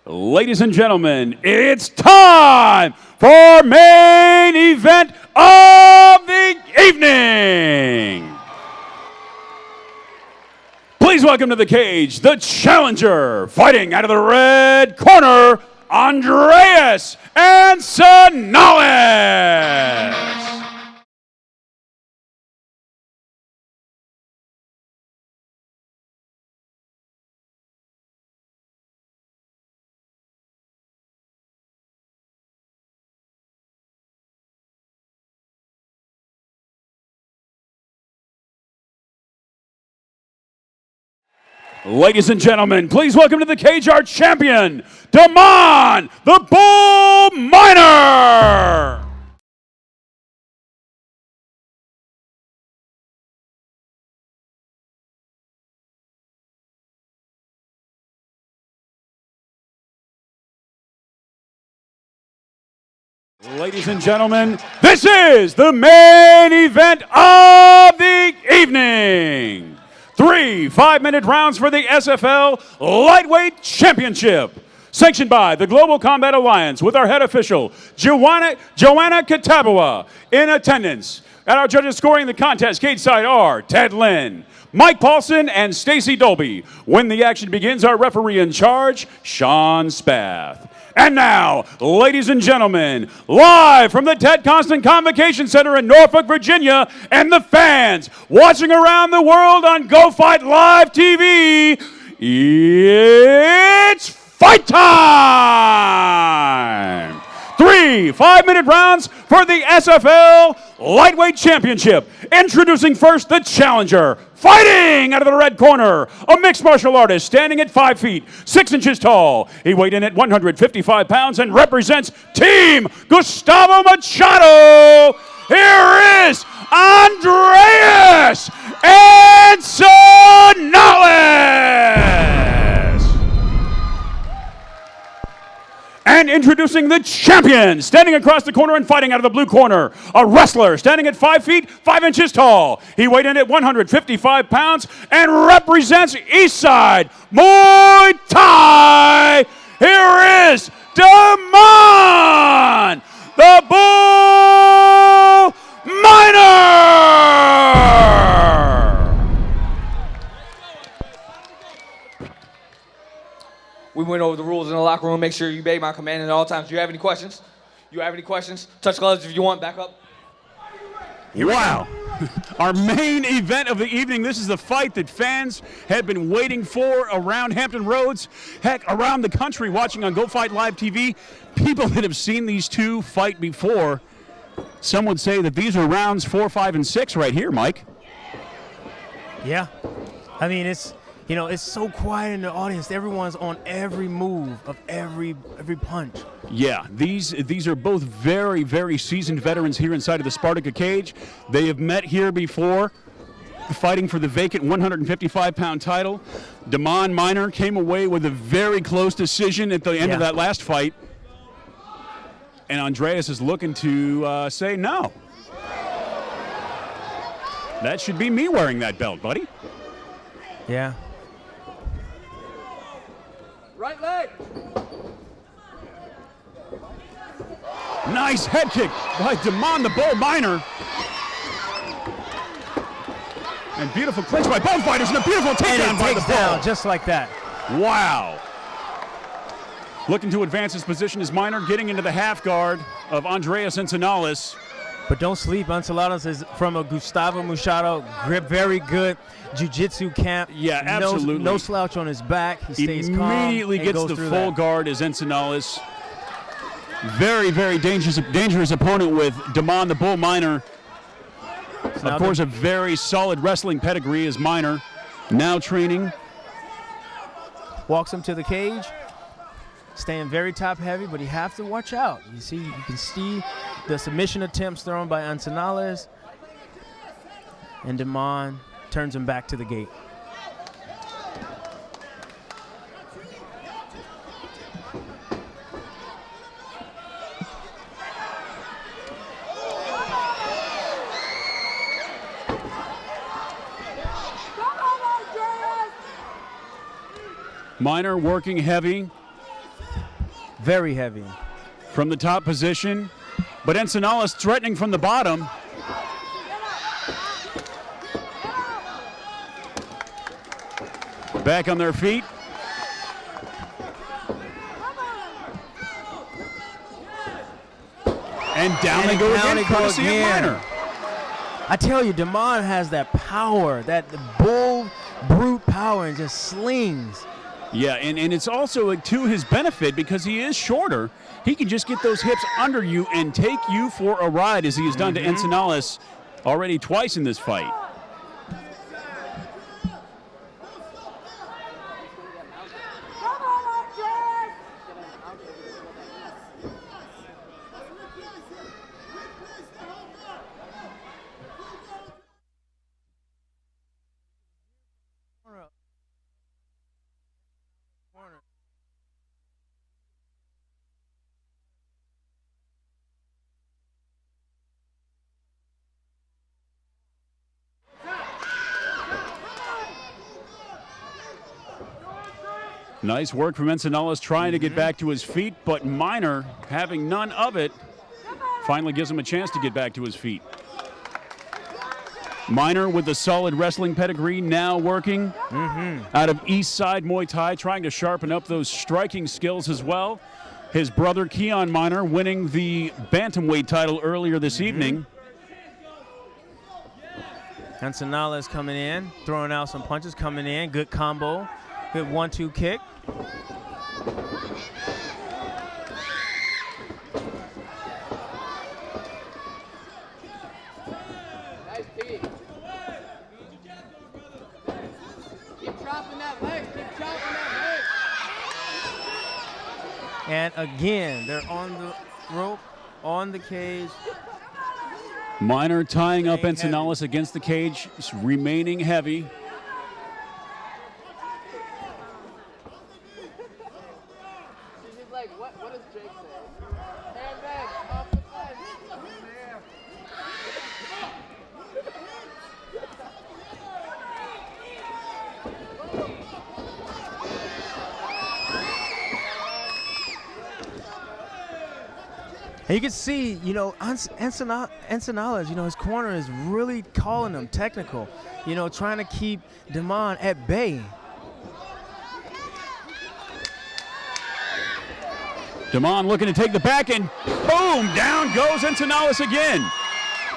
Ladies and gentlemen, it's time for main event of the evening. Please welcome to the cage, the challenger, fighting out of the red corner, Andreas Encinales. Ladies and gentlemen, please welcome to the cage our champion, Damon, the Bull Miner. Ladies and gentlemen, this is the main event of the evening. 3 5-minute rounds for the SFL Lightweight Championship. Sanctioned by the Global Combat Alliance with our head official, Joanna Katabua, in attendance. At our judges scoring the contest, cage side are Ted Lynn, Mike Paulson, and Stacy Dolby. When the action begins, our referee in charge, Sean Spath. And now, ladies and gentlemen, live from the Ted Constant Convocation Center in Norfolk, Virginia, and the fans watching around the world on Go Fight Live TV, it's fight time! 3 5-minute rounds for the SFL Lightweight Championship. Introducing first the challenger, fighting out of the red corner, a mixed martial artist standing at 5 feet, 6 inches tall. He weighed in at 155 pounds and represents Team Gustavo Machado. Here is Andreas Encinales. And introducing the champion, standing across the corner and fighting out of the blue corner, a wrestler standing at 5 feet, 5 inches tall. He weighed in at 155 pounds and represents Eastside Muay Thai. Here is Damon, the Bull Miner. We went over the rules in the locker room. Make sure you obey my command at all times. Do you have any questions? Touch gloves if you want. Back up. Wow. Our main event of the evening. This is the fight that fans have been waiting for around Hampton Roads, heck, around the country, watching on Go Fight Live TV. People that have seen these two fight before. Some would say that these are rounds 4, 5, and 6 right here, Mike. Yeah. I mean, it's so quiet in the audience. Everyone's on every move of every punch. Yeah, these are both very, very seasoned veterans here inside of the Spartacus cage. They have met here before, fighting for the vacant 155-pound title. Damon Miner came away with a very close decision at the end of that last fight. And Andreas is looking to say no. That should be me wearing that belt, buddy. Yeah. Right leg. Nice head kick by Damon the Bull Miner. And beautiful clinch by both fighters and a beautiful takedown by the Bull. Just like that. Wow. Looking to advance his position is Miner, getting into the half guard of Andreas Encinales. But don't sleep. Encinales is from a Gustavo Machado, very good jiu-jitsu camp. Yeah, absolutely. No slouch on his back. He stays calm. Immediately gets the full guard as Encinales. Very, very dangerous opponent with Damon the Bull Miner. So of course, a very solid wrestling pedigree is Miner. Now training. Walks him to the cage. Staying very top heavy, but you have to watch out. You can see the submission attempts thrown by Encinales, and Damon turns him back to the gate. Miner working heavy. Very heavy. From the top position, but Encinales threatening from the bottom. Back on their feet. And down they go again, courtesy of Minor. I tell you, Damon has that power, that bull brute power, and just slings. Yeah, and it's also to his benefit because he is shorter. He can just get those hips under you and take you for a ride, as he has done to Encinales already twice in this fight. Nice work from Encinales trying to get back to his feet, but Minor, having none of it, finally gives him a chance to get back to his feet. Minor with the solid wrestling pedigree now working out of East Side Muay Thai, trying to sharpen up those striking skills as well. His brother Keon Minor winning the bantamweight title earlier this evening. Encinales coming in, throwing out some punches, coming in, good combo, good 1-2 kick. Nice Pete. Keep chopping that leg. Keep chopping that leg. And again, they're on the rope, on the cage. Minor tying up Encinales against the cage, remaining heavy. He's like, what does Jake say? Hand back, off the fence. And you can see, you know, Encinales, you know, his corner is really calling him technical, you know, trying to keep Damon at bay. Damon looking to take the back, and boom, down goes Encinales again.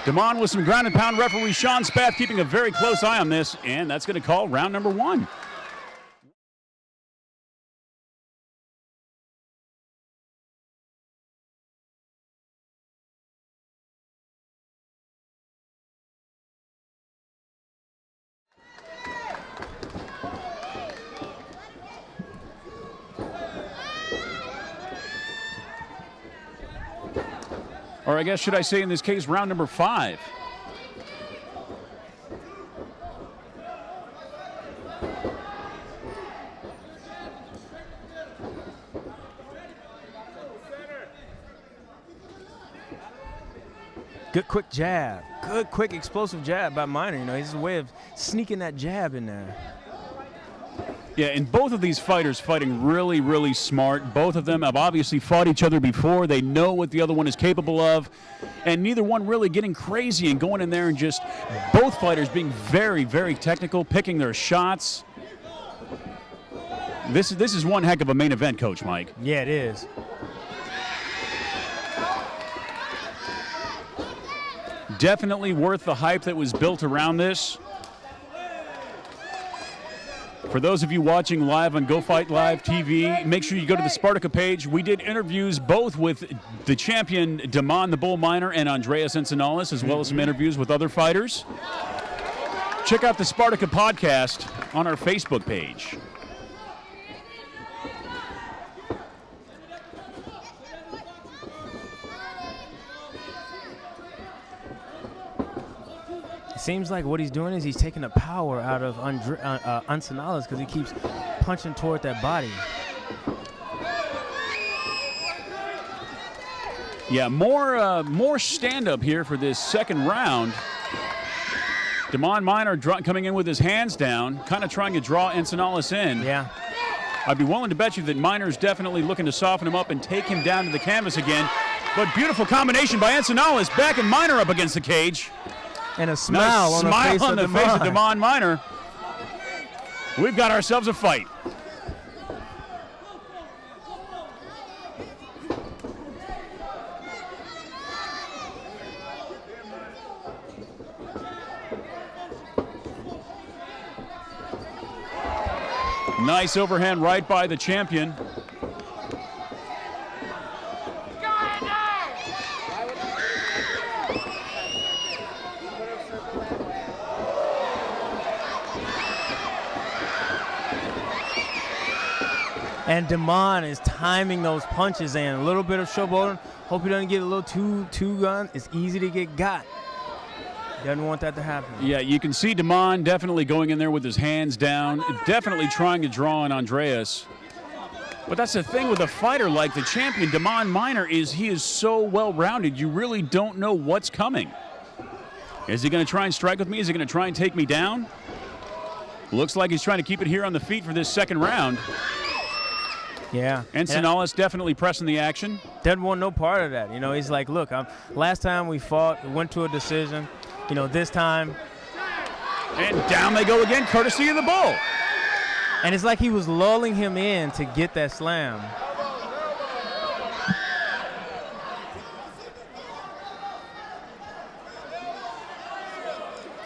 Damon with some ground and pound. Referee Sean Spath keeping a very close eye on this, and that's going to call round number 1. Or I guess, should I say in this case, round number 5. Good quick jab. Good quick explosive jab by Minor. You know, he's a way of sneaking that jab in there. Yeah, and both of these fighters fighting really, really smart. Both of them have obviously fought each other before. They know what the other one is capable of. And neither one really getting crazy and going in there and just both fighters being very, very technical, picking their shots. This is one heck of a main event, Coach Mike. Yeah, it is. Definitely worth the hype that was built around this. For those of you watching live on Go Fight Live TV, make sure you go to the Spartica page. We did interviews both with the champion Damon the Bull Minor and Andreas Encinales, as well as some interviews with other fighters. Check out the Spartica podcast on our Facebook page. Seems like what he's doing is he's taking the power out of Encinales because he keeps punching toward that body. Yeah, more stand-up here for this second round. Damon Minor coming in with his hands down, kind of trying to draw Encinales in. Yeah. I'd be willing to bet you that Minor's definitely looking to soften him up and take him down to the canvas again. But beautiful combination by Encinales, backing Minor up against the cage. And a smile nice on the face of Damon Minor. We've got ourselves a fight. Nice overhand right by the champion. And Damon is timing those punches in. A little bit of showboating. Hope he doesn't get a little too gun. It's easy to get got. Doesn't want that to happen. Yeah, you can see Damon definitely going in there with his hands down, definitely trying to draw on Andreas. But that's the thing with a fighter like the champion, Damon Minor, he is so well-rounded, you really don't know what's coming. Is he going to try and strike with me? Is he going to try and take me down? Looks like he's trying to keep it here on the feet for this second round. Yeah. Encinales definitely pressing the action. Doesn't want no part of that. You know, he's like, look, last time we fought, we went to a decision. You know, this time. And down they go again, courtesy of the bull. And it's like he was lulling him in to get that slam.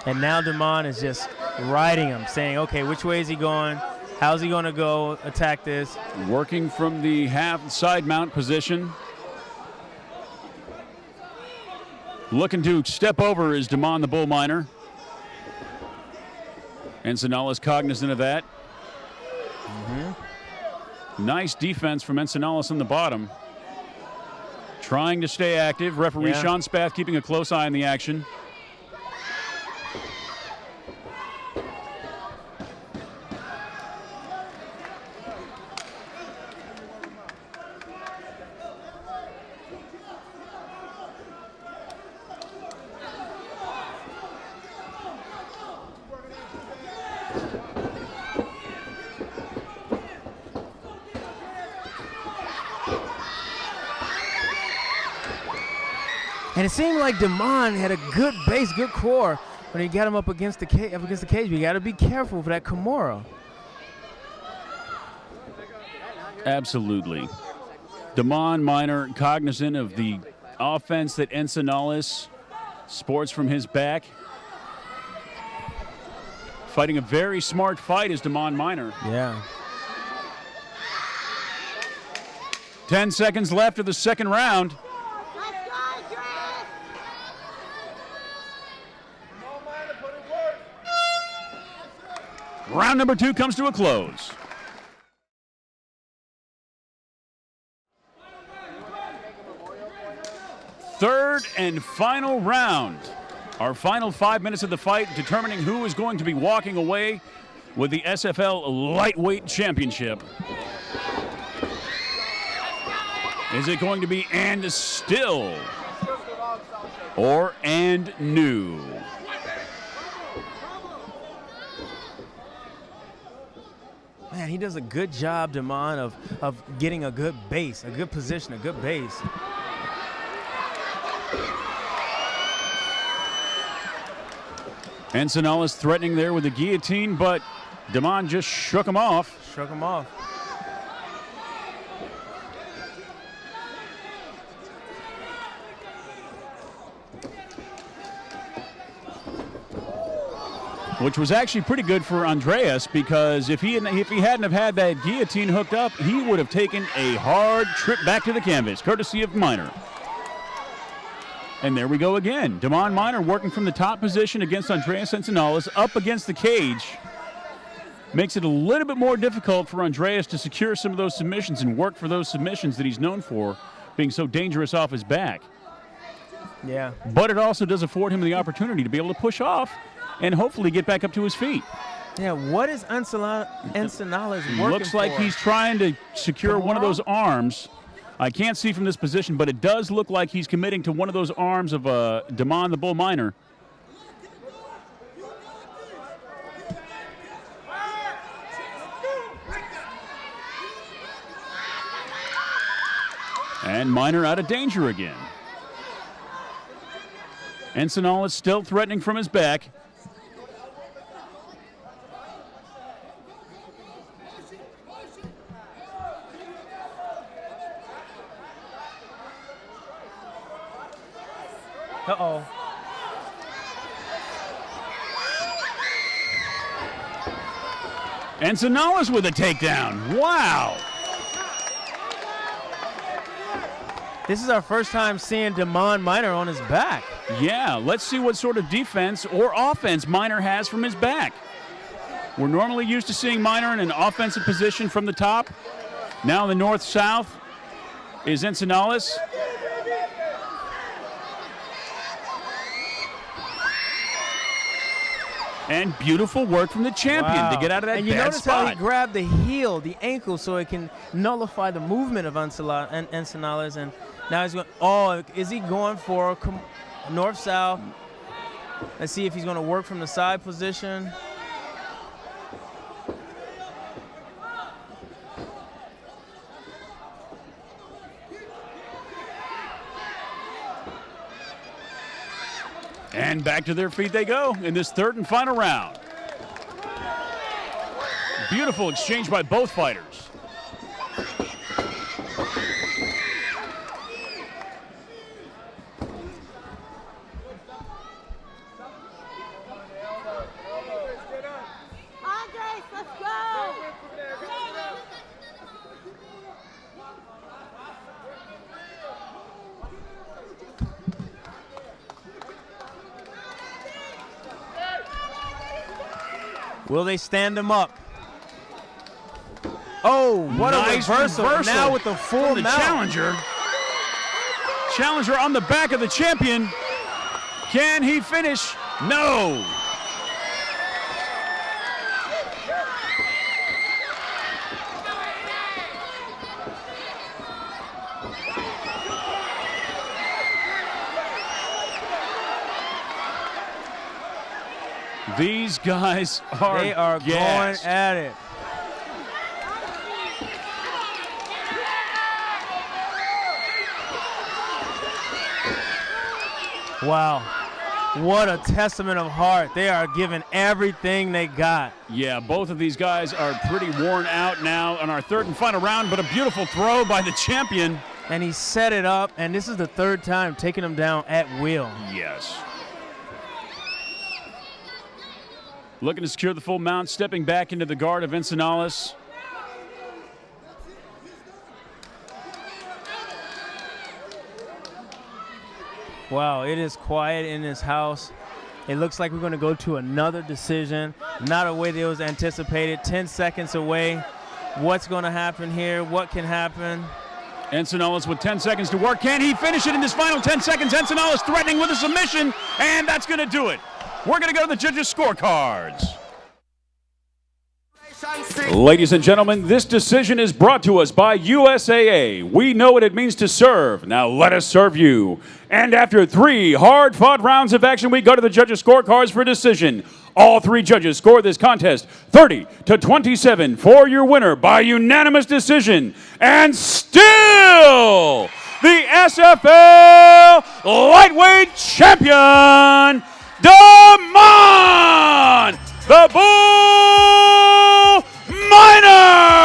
And now Damon is just riding him, saying, okay, which way is he going? How's he going to go attack this? Working from the half side mount position. Looking to step over is Damon the Bull Minor. Encinales cognizant of that. Nice defense from Encinales on the bottom. Trying to stay active. Referee Sean Spath keeping a close eye on the action. And it seemed like Damon had a good base, good core when he got him up against the cage. We got to be careful for that Kimura. Absolutely. Damon Minor cognizant of the offense that Encinales sports from his back. Fighting a very smart fight is Damon Minor. Yeah. 10 seconds left of the second round. Round number 2 comes to a close. Third and final round. Our final 5 minutes of the fight, determining who is going to be walking away with the SFL Lightweight Championship. Is it going to be and still or and new? Man, he does a good job, Damon, of getting a good base, a good position, a good base. Encinales threatening there with the guillotine, but Damon just shook him off. Shook him off. Which was actually pretty good for Andreas, because if he hadn't have had that guillotine hooked up, he would have taken a hard trip back to the canvas, courtesy of Minor. And there we go again. Damon Minor working from the top position against Andreas Encinales, up against the cage. Makes it a little bit more difficult for Andreas to secure some of those submissions and work for those submissions that he's known for, being so dangerous off his back. Yeah. But it also does afford him the opportunity to be able to push off and hopefully get back up to his feet. Yeah, what is Encinales working Looks like for? he's trying to secure one of those arms. I can't see from this position, but it does look like he's committing to one of those arms of Damon the Bull Minor. And Minor out of danger again. Encinales still threatening from his back. Uh-oh. Encinales with a takedown. Wow. This is our first time seeing Damon Minor on his back. Yeah, let's see what sort of defense or offense Minor has from his back. We're normally used to seeing Minor in an offensive position from the top. Now the north-south is Encinales. And beautiful work from the champion to get out of that and you bad notice spot. how he grabbed the heel, the ankle, so it can nullify the movement of Encinales. And now he's going, oh, is he going for north-south? Let's see if he's going to work from the side position. And back to their feet they go in this third and final round. Beautiful exchange by both fighters. Andres, let's go! Will they stand him up? Oh, what Nice a reversal. reversal Now with the full from the mount. challenger. Challenger on the back of the champion. Can he finish? No. These guys are They are gassed. going at it. Wow. What a testament of heart. They are giving everything they got. Yeah, both of these guys are pretty worn out now on our third and final round, but a beautiful throw by the champion. And he set it up, and this is the third time taking him down at will. Yes. Looking to secure the full mount, stepping back into the guard of Encinales. Wow, it is quiet in this house. It looks like we're going to go to another decision. Not a way that was anticipated. 10 seconds away. What's going to happen here? What can happen? Encinales with 10 seconds to work. Can he finish it in this final 10 seconds? Encinales threatening with a submission, and that's going to do it. We're going to go to the judges' scorecards. Ladies and gentlemen, this decision is brought to us by USAA. We know what it means to serve. Now let us serve you. And after 3 hard-fought rounds of action, we go to the judges' scorecards for decision. All 3 judges scored this contest 30-27 for your winner by unanimous decision. And still the SFL lightweight champion, Damon the Bull Minor!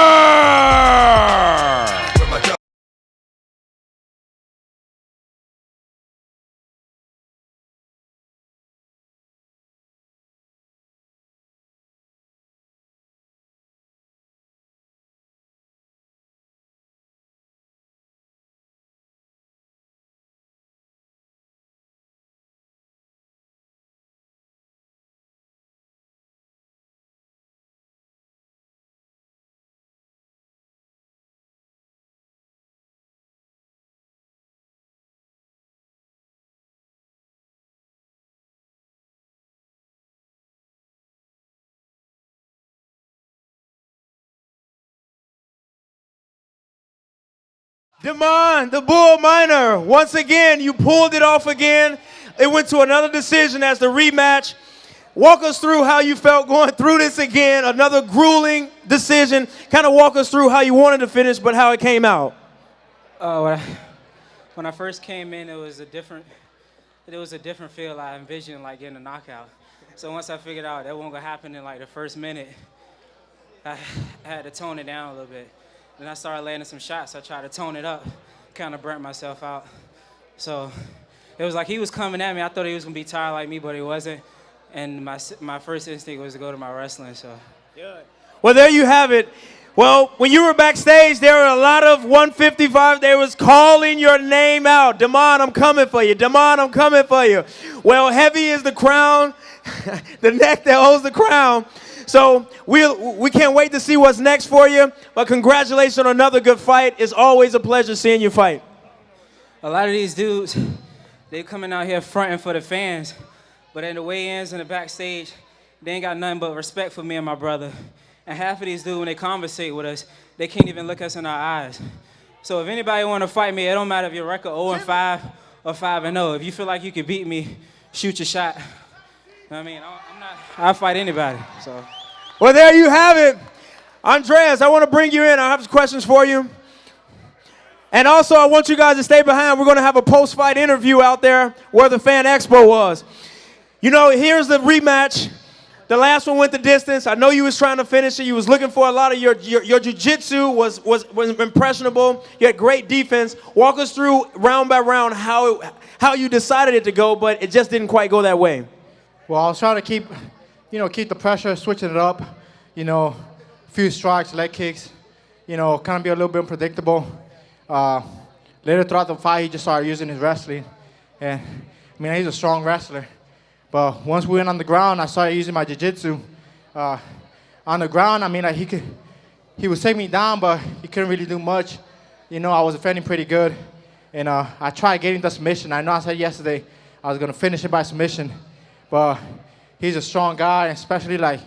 Damon, the Bull Minor, once again, you pulled it off again. It went to another decision as the rematch. Walk us through how you felt going through this again, another grueling decision. Kind of walk us through how you wanted to finish, but how it came out. What when I first came in, it was a different feel. I envisioned like getting a knockout. So once I figured out that wasn't gonna happen in like the first minute, I had to tone it down a little bit. Then I started landing some shots. I tried to tone it up, kind of burnt myself out. So it was like he was coming at me. I thought he was gonna be tired like me, but he wasn't. And my first instinct was to go to my wrestling. So. Well, there you have it. Well, when you were backstage, there were a lot of 155. They was calling your name out. Damon, I'm coming for you. Damon, I'm coming for you. Well, heavy is the crown, the neck that holds the crown. So we can't wait to see what's next for you. But congratulations on another good fight. It's always a pleasure seeing you fight. A lot of these dudes, they coming out here fronting for the fans, but in the weigh-ins and the backstage, they ain't got nothing but respect for me and my brother. And half of these dudes, when they conversate with us, they can't even look us in our eyes. So if anybody want to fight me, it don't matter if your record 0-5 or 5-0. If you feel like you can beat me, shoot your shot. You know what I mean? I'll fight anybody. So. Well, there you have it. Andreas, I want to bring you in. I have some questions for you. And also, I want you guys to stay behind. We're going to have a post-fight interview out there where the Fan Expo was. You know, here's the rematch. The last one went the distance. I know you was trying to finish it. You was looking for a lot of your jiu-jitsu was impressionable. You had great defense. Walk us through round by round how you decided it to go, but it just didn't quite go that way. Well, I was trying to keep the pressure, switching it up. A few strikes, leg kicks. Kind of be a little bit unpredictable. Later throughout the fight, he just started using his wrestling. And, he's a strong wrestler. But once we went on the ground, I started using my jiu-jitsu. On the ground, he would take me down, but he couldn't really do much. I was defending pretty good. And I tried getting the submission. I know I said yesterday I was going to finish it by submission. But he's a strong guy, especially like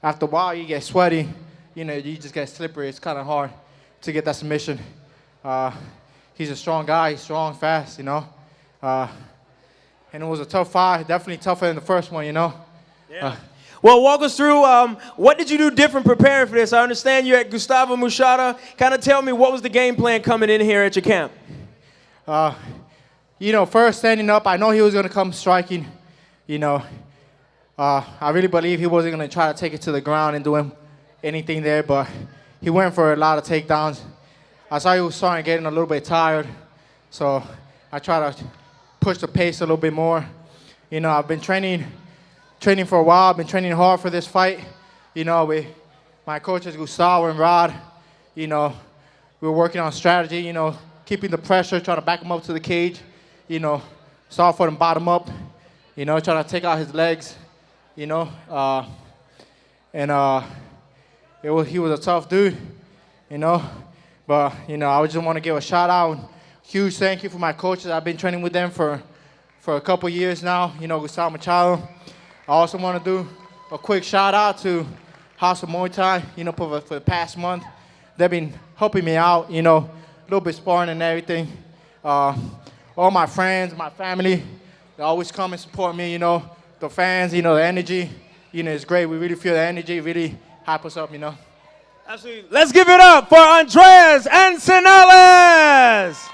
after a while you get sweaty. You just get slippery. It's kind of hard to get that submission. He's a strong guy. He's strong, fast, and it was a tough fight, definitely tougher than the first one, Yeah. Well, walk us through, what did you do different preparing for this? I understand you're at Gustavo Mushada. Kind of tell me, what was the game plan coming in here at your camp? First standing up, I know he was going to come striking. I really believe he wasn't going to try to take it to the ground and do anything there, but he went for a lot of takedowns. I saw he was starting getting a little bit tired, so I tried to push the pace a little bit more. I've been training for a while. I've been training hard for this fight. With my coaches, Gustavo and Rod, we were working on strategy, keeping the pressure, trying to back him up to the cage, start for him bottom up, trying to take out his legs, he was a tough dude, but, I just want to give a shout out. Huge thank you for my coaches. I've been training with them for a couple years now, Gustavo Machado. I also want to do a quick shout out to House of Muay Thai, for the past month. They've been helping me out, a little bit sparring and everything. All my friends, my family, they always come and support me, the fans, the energy, it's great. We really feel the energy, really hype us up, Absolutely. Let's give it up for Andreas Encinales.